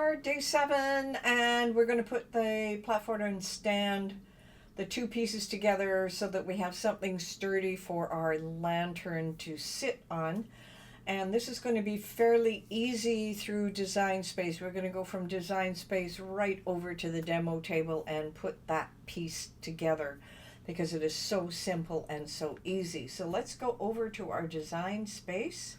are day 7, and we're going to put the platform and stand, the two pieces together, so that we have something sturdy for our lantern to sit on. And this is going to be fairly easy through Design Space. We're going to go from Design Space right over to the demo table and put that piece together, because it is so simple and so easy. So let's go over to our Design Space.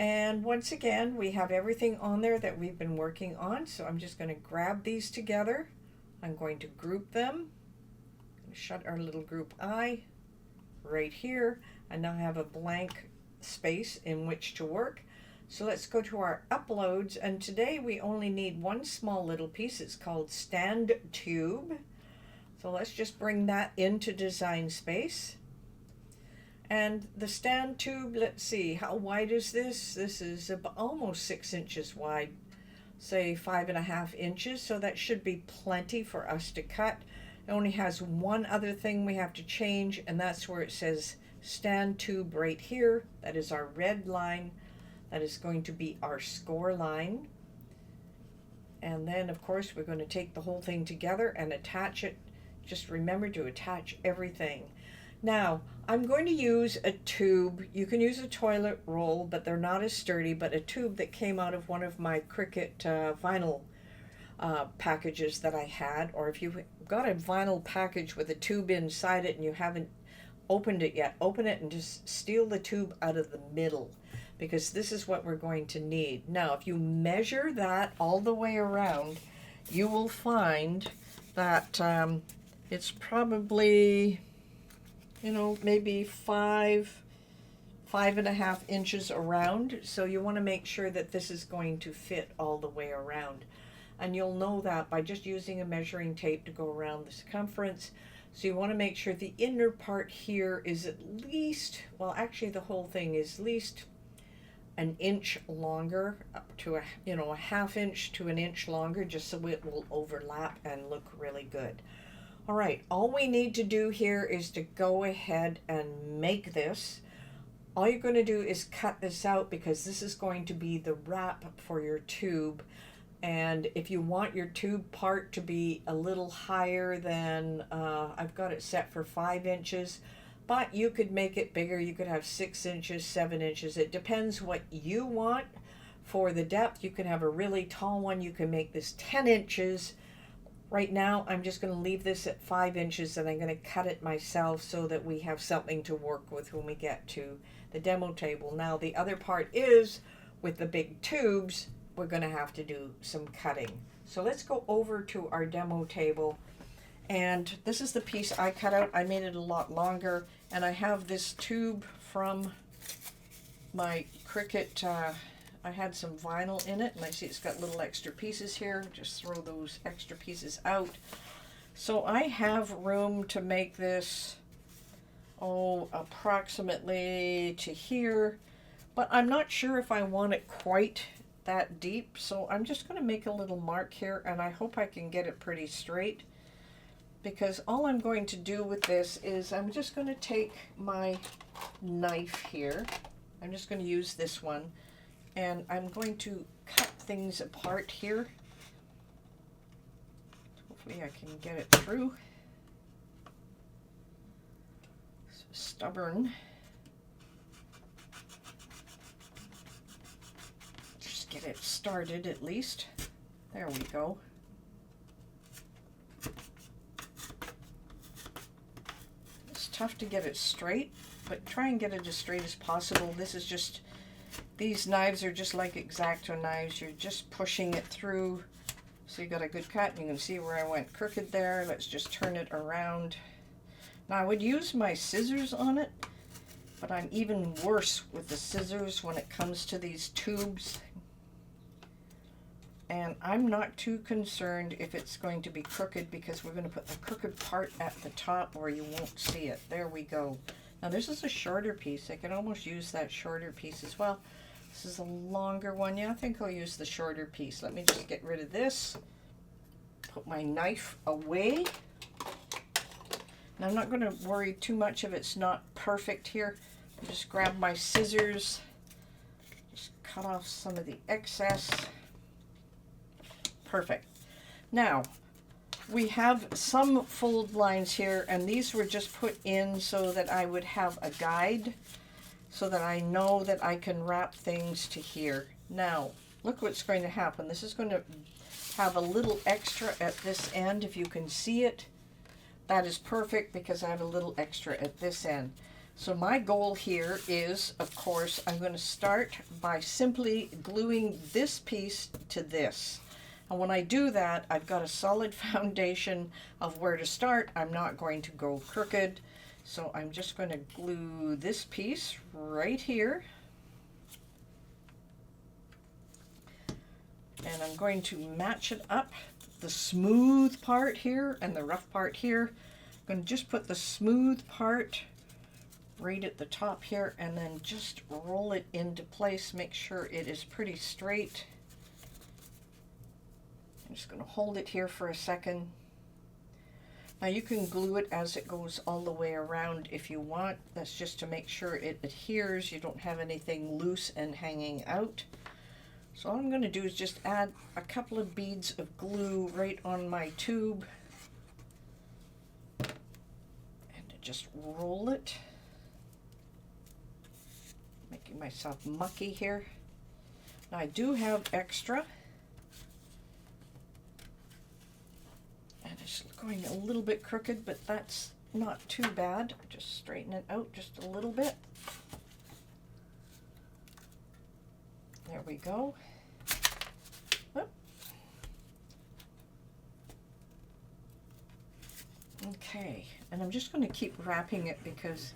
And once again, we have everything on there that we've been working on. So I'm just going to grab these together. I'm going to group them. Shut our little group I right here. I now have a blank space in which to work. So let's go to our uploads. And today we only need one small little piece. It's called Stand Tube. So let's just bring that into Design Space. And the stand tube, let's see, how wide is this? This is almost 6 inches wide, say 5.5 inches. So that should be plenty for us to cut. It only has one other thing we have to change, and that's where it says stand tube right here. That is our red line. That is going to be our score line. And then, of course, we're going to take the whole thing together and attach it. Just remember to attach everything. Now, I'm going to use a tube. You can use a toilet roll, but they're not as sturdy, but a tube that came out of one of my Cricut vinyl packages that I had. Or if you've got a vinyl package with a tube inside it and you haven't opened it yet, open it and just steal the tube out of the middle, because this is what we're going to need. Now, if you measure that all the way around, you will find that it's probably, you know, maybe 5.5 inches around. So you want to make sure that this is going to fit all the way around. And you'll know that by just using a measuring tape to go around the circumference. So you want to make sure the inner part here is at least, well, actually the whole thing is at least an inch longer, up to a 1/2 inch to an inch longer, just so it will overlap and look really good. All right, all we need to do here is to go ahead and make this. All you're going to do is cut this out, because this is going to be the wrap for your tube. And if you want your tube part to be a little higher than, I've got it set for 5 inches, but you could make it bigger. You could have 6 inches, 7 inches. It depends what you want for the depth. You can have a really tall one. You can make this 10 inches. Right now, I'm just going to leave this at 5 inches, and I'm going to cut it myself so that we have something to work with when we get to the demo table. Now, the other part is, with the big tubes, we're going to have to do some cutting. So let's go over to our demo table. And this is the piece I cut out. I made it a lot longer, and I have this tube from my Cricut. I had some vinyl in it, and I see it's got little extra pieces here. Just throw those extra pieces out. So I have room to make this, approximately to here, but I'm not sure if I want it quite that deep. So I'm just going to make a little mark here, and I hope I can get it pretty straight, because all I'm going to do with this is I'm just going to take my knife here. I'm just going to use this one. And I'm going to cut things apart here. Hopefully I can get it through. So stubborn. Just get it started at least. There we go. It's tough to get it straight, but try and get it as straight as possible. This is just, these knives are just like X-Acto knives. You're just pushing it through. So you got a good cut. You can see where I went crooked there. Let's just turn it around. Now I would use my scissors on it, but I'm even worse with the scissors when it comes to these tubes. And I'm not too concerned if it's going to be crooked, because we're going to put the crooked part at the top where you won't see it. There we go. Now this is a shorter piece. I can almost use that shorter piece as well. This is a longer one. Yeah, I think I'll use the shorter piece. Let me just get rid of this. Put my knife away. Now I'm not going to worry too much if it's not perfect here. I'll just grab my scissors. Just cut off some of the excess. Perfect. Now, we have some fold lines here, and these were just put in so that I would have a guide, so that I know that I can wrap things to here. Now, look what's going to happen. This is going to have a little extra at this end, if you can see it. That is perfect because I have a little extra at this end. So my goal here is, of course, I'm going to start by simply gluing this piece to this. And when I do that, I've got a solid foundation of where to start. I'm not going to go crooked. So I'm just going to glue this piece right here. And I'm going to match it up, the smooth part here and the rough part here. I'm going to just put the smooth part right at the top here and then just roll it into place. Make sure it is pretty straight. I'm just going to hold it here for a second. Now you can glue it as it goes all the way around if you want. That's just to make sure it adheres. You don't have anything loose and hanging out. So all I'm going to do is just add a couple of beads of glue right on my tube. And just roll it. Making myself mucky here. Now I do have extra. And it's going a little bit crooked, but that's not too bad. Just straighten it out just a little bit. There we go. Oh. Okay, and I'm just going to keep wrapping it because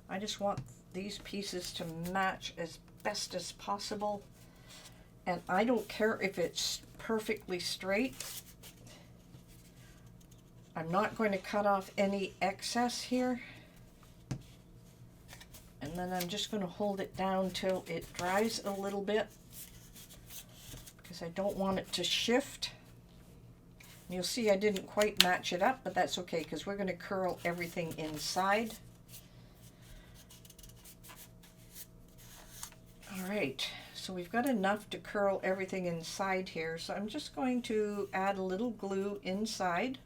I just want these pieces to match as best as possible. And I don't care if it's perfectly straight. I'm not going to cut off any excess here. And then I'm just going to hold it down till it dries a little bit because I don't want it to shift. And you'll see I didn't quite match it up, but that's okay because we're going to curl everything inside. All right, so we've got enough to curl everything inside here. So I'm just going to add a little glue inside.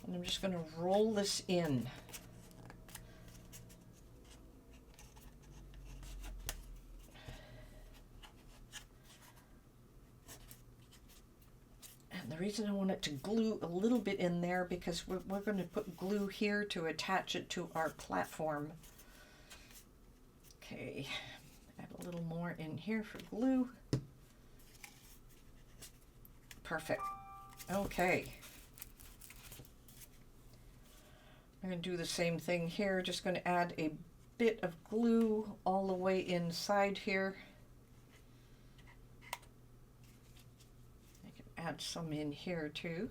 And I'm just going to roll this in. And the reason I want it to glue a little bit in there because we're going to put glue here to attach it to our platform. Okay, add a little more in here for glue. Perfect. Okay. I'm going to do the same thing here, just going to add a bit of glue all the way inside here. I can add some in here too.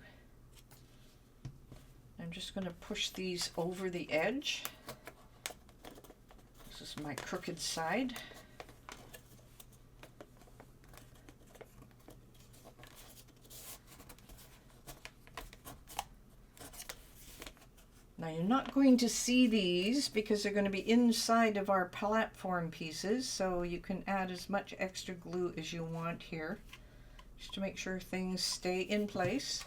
I'm just going to push these over the edge. This is my crooked side. Now you're not going to see these because they're going to be inside of our platform pieces, so you can add as much extra glue as you want here, just to make sure things stay in place.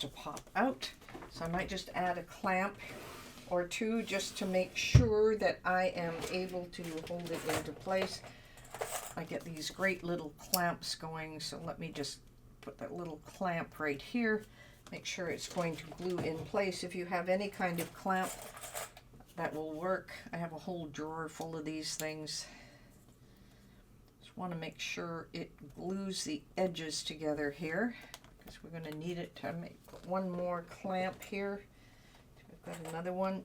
To pop out, so I might just add a clamp or two just to make sure that I am able to hold it into place. I get these great little clamps going, so let me just put that little clamp right here, make sure it's going to glue in place. If you have any kind of clamp, that will work. I have a whole drawer full of these things. Just want to make sure it glues the edges together here. We're going to need it to make one more clamp here. We've got another one.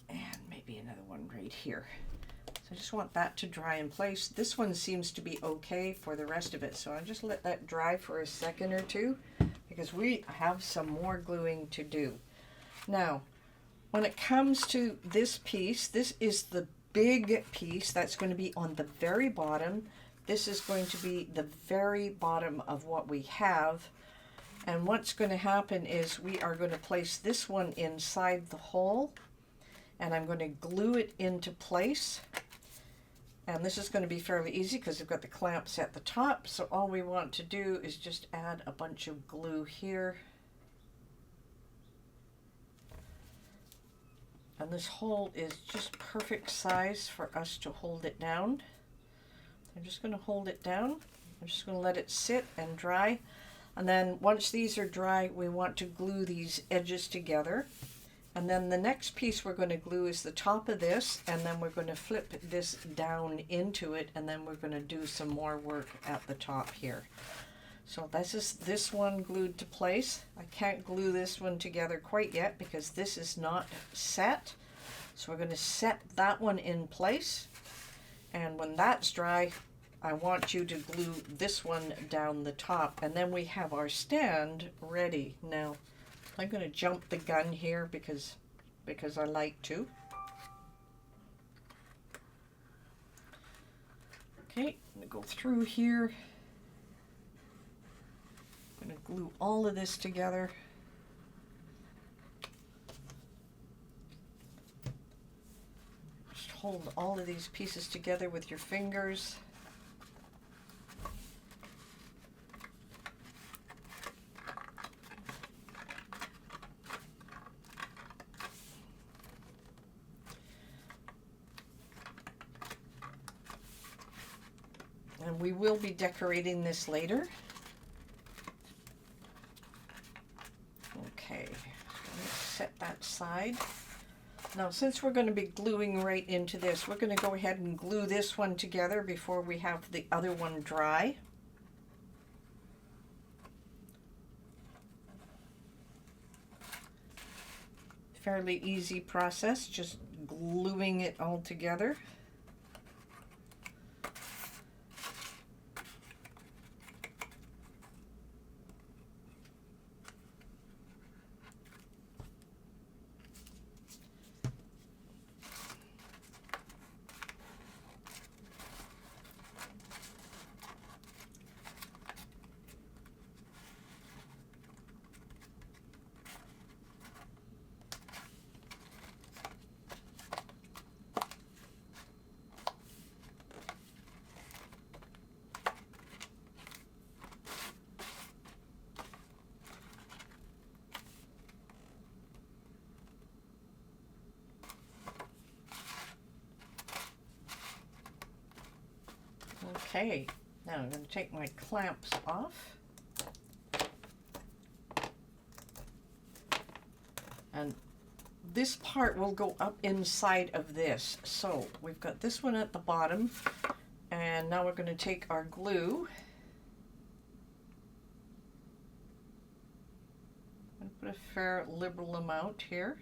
And maybe another one right here. So I just want that to dry in place. This one seems to be okay for the rest of it. So I'll just let that dry for a second or two because we have some more gluing to do. Now, When it comes to this piece, this is the big piece that's going to be on the very bottom. This is going to be the very bottom of what we have. And what's going to happen is we are going to place this one inside the hole, and I'm going to glue it into place. And this is going to be fairly easy because we've got the clamps at the top. So all we want to do is just add a bunch of glue here. And this hole is just perfect size for us to hold it down. I'm just going to hold it down. I'm just going to let it sit and dry. And then once these are dry, we want to glue these edges together. And then the next piece we're going to glue is the top of this, and then we're going to flip this down into it, and then we're going to do some more work at the top here. So this is this one glued to place. I can't glue this one together quite yet because this is not set. So we're going to set that one in place. And when that's dry, I want you to glue this one down the top. And then we have our stand ready. Now, I'm going to jump the gun here because I like to. Okay, I'm going to go through here. I'm going to glue all of this together. Just hold all of these pieces together with your fingers. And we will be decorating this later. Okay, let's set that aside. Now, since we're going to be gluing right into this, we're going to go ahead and glue this one together before we have the other one dry. Fairly easy process, just gluing it all together. Okay, now I'm going to take my clamps off. And this part will go up inside of this. So we've got this one at the bottom, and now we're going to take our glue. I'm going to put a fair liberal amount here.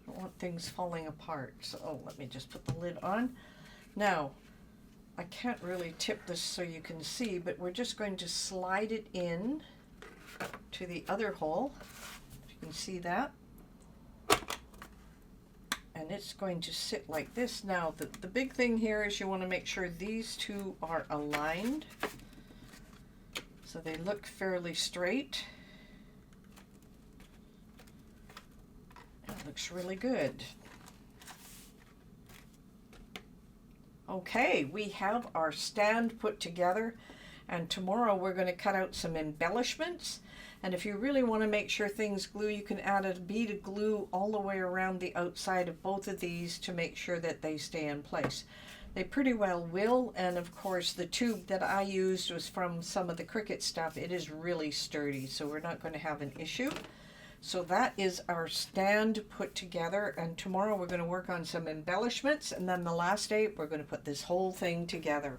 I don't want things falling apart. So let me just put the lid on. Now, I can't really tip this so you can see, but we're just going to slide it in to the other hole. If you can see that. And it's going to sit like this. Now, the big thing here is you want to make sure these two are aligned, so they look fairly straight. It looks really good. Okay, we have our stand put together, and tomorrow we're going to cut out some embellishments. And if you really want to make sure things glue, you can add a bead of glue all the way around the outside of both of these to make sure that they stay in place. They pretty well will, and of course the tube that I used was from some of the Cricut stuff. It is really sturdy, so we're not going to have an issue. So that is our stand put together, and tomorrow we're going to work on some embellishments, and then the last day we're going to put this whole thing together.